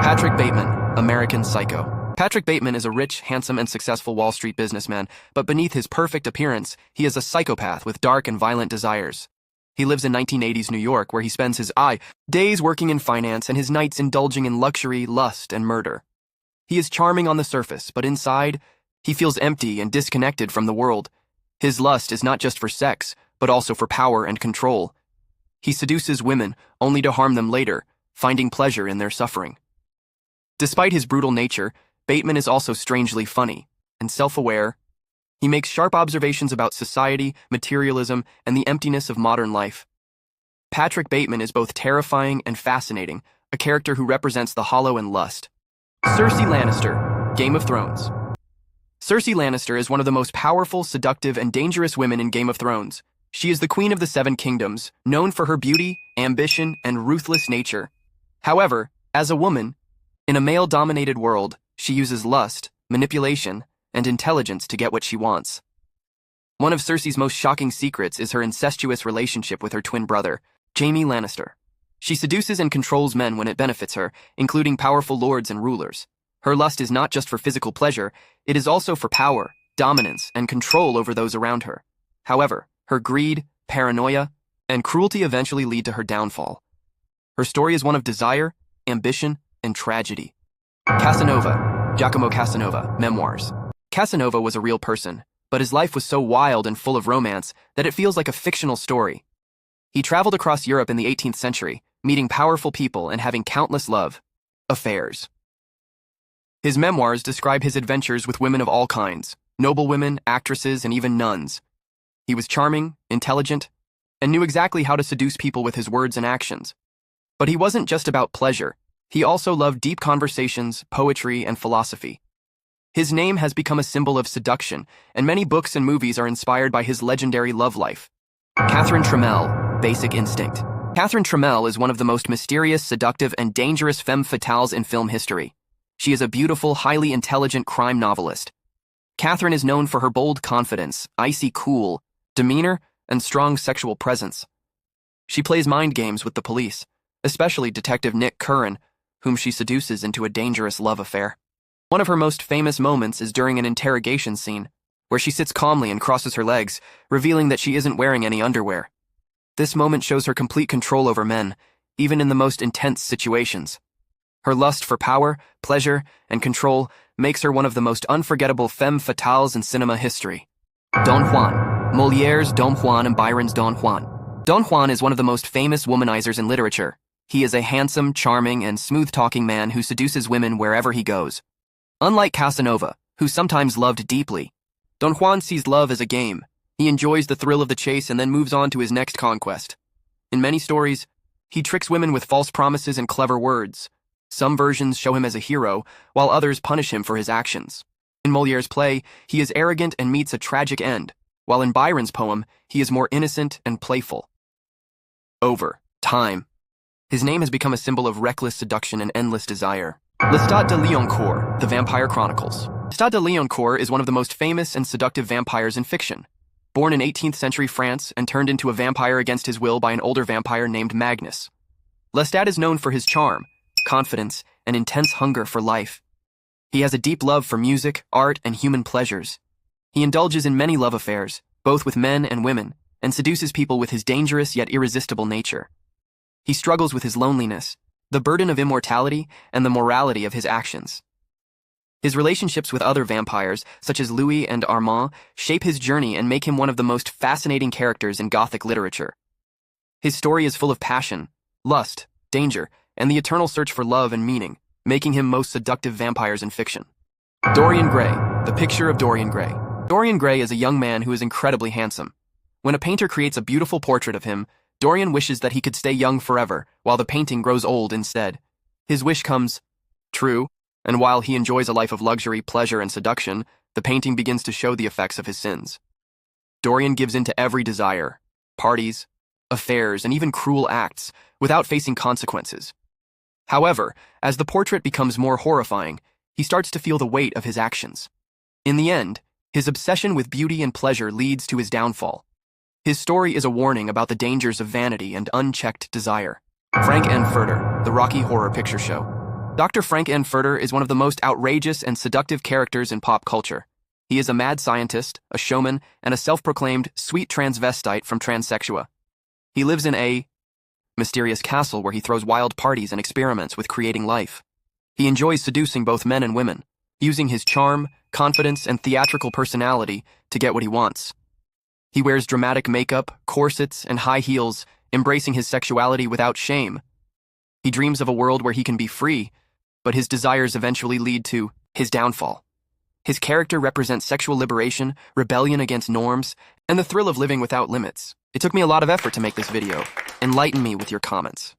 Patrick Bateman, American Psycho. Patrick Bateman is a rich, handsome, and successful Wall Street businessman, but beneath his perfect appearance, he is a psychopath with dark and violent desires. He lives in 1980s New York, where he spends his days working in finance and his nights indulging in luxury, lust, and murder. He is charming on the surface, but inside, he feels empty and disconnected from the world. His lust is not just for sex, but also for power and control. He seduces women, only to harm them later, finding pleasure in their suffering. Despite his brutal nature, Bateman is also strangely funny and self-aware. He makes sharp observations about society, materialism, and the emptiness of modern life. Patrick Bateman is both terrifying and fascinating, a character who represents the hollow and lust. Cersei Lannister, Game of Thrones. Cersei Lannister is one of the most powerful, seductive, and dangerous women in Game of Thrones. She is the Queen of the Seven Kingdoms, known for her beauty, ambition, and ruthless nature. However, as a woman, in a male-dominated world, she uses lust, manipulation, and intelligence to get what she wants. One of Cersei's most shocking secrets is her incestuous relationship with her twin brother, Jaime Lannister. She seduces and controls men when it benefits her, including powerful lords and rulers. Her lust is not just for physical pleasure, it is also for power, dominance, and control over those around her. However, her greed, paranoia, and cruelty eventually lead to her downfall. Her story is one of desire, ambition, and tragedy. Casanova, Giacomo Casanova, Memoirs. Casanova was a real person, but his life was so wild and full of romance that it feels like a fictional story. He traveled across Europe in the 18th century, meeting powerful people and having countless love affairs. His memoirs describe his adventures with women of all kinds, noble women, actresses, and even nuns. He was charming, intelligent, and knew exactly how to seduce people with his words and actions. But he wasn't just about pleasure. He also loved deep conversations, poetry, and philosophy. His name has become a symbol of seduction, and many books and movies are inspired by his legendary love life. Catherine Tramell, Basic Instinct. Catherine Tramell is one of the most mysterious, seductive, and dangerous femme fatales in film history. She is a beautiful, highly intelligent crime novelist. Catherine is known for her bold confidence, icy cool demeanor, and strong sexual presence. She plays mind games with the police, especially Detective Nick Curran, whom she seduces into a dangerous love affair. One of her most famous moments is during an interrogation scene, where she sits calmly and crosses her legs, revealing that she isn't wearing any underwear. This moment shows her complete control over men, even in the most intense situations. Her lust for power, pleasure, and control makes her one of the most unforgettable femme fatales in cinema history. Don Juan, Molière's Don Juan and Byron's Don Juan. Don Juan is one of the most famous womanizers in literature. He is a handsome, charming, and smooth-talking man who seduces women wherever he goes. Unlike Casanova, who sometimes loved deeply, Don Juan sees love as a game. He enjoys the thrill of the chase and then moves on to his next conquest. In many stories, he tricks women with false promises and clever words. Some versions show him as a hero, while others punish him for his actions. In Molière's play, he is arrogant and meets a tragic end, while in Byron's poem, he is more innocent and playful. Over time, his name has become a symbol of reckless seduction and endless desire. Lestat de Lioncourt, The Vampire Chronicles. Lestat de Lioncourt is one of the most famous and seductive vampires in fiction. Born in 18th century France and turned into a vampire against his will by an older vampire named Magnus. Lestat is known for his charm, confidence, and intense hunger for life. He has a deep love for music, art, and human pleasures. He indulges in many love affairs, both with men and women, and seduces people with his dangerous yet irresistible nature. He struggles with his loneliness, the burden of immortality, and the morality of his actions. His relationships with other vampires, such as Louis and Armand, shape his journey and make him one of the most fascinating characters in Gothic literature. His story is full of passion, lust, danger, and the eternal search for love and meaning, making him most seductive vampires in fiction. Dorian Gray, The Picture of Dorian Gray. Dorian Gray is a young man who is incredibly handsome. When a painter creates a beautiful portrait of him, Dorian wishes that he could stay young forever, while the painting grows old instead. His wish comes true, and while he enjoys a life of luxury, pleasure, and seduction, the painting begins to show the effects of his sins. Dorian gives in to every desire, parties, affairs, and even cruel acts, without facing consequences. However, as the portrait becomes more horrifying, he starts to feel the weight of his actions. In the end, his obsession with beauty and pleasure leads to his downfall. His story is a warning about the dangers of vanity and unchecked desire. Frank-N-Furter, The Rocky Horror Picture Show. Dr. Frank-N-Furter is one of the most outrageous and seductive characters in pop culture. He is a mad scientist, a showman, and a self-proclaimed sweet transvestite from Transsexua. He lives in a mysterious castle where he throws wild parties and experiments with creating life. He enjoys seducing both men and women, using his charm, confidence, and theatrical personality to get what he wants. He wears dramatic makeup, corsets, and high heels, embracing his sexuality without shame. He dreams of a world where he can be free, but his desires eventually lead to his downfall. His character represents sexual liberation, rebellion against norms, and the thrill of living without limits. It took me a lot of effort to make this video. Enlighten me with your comments.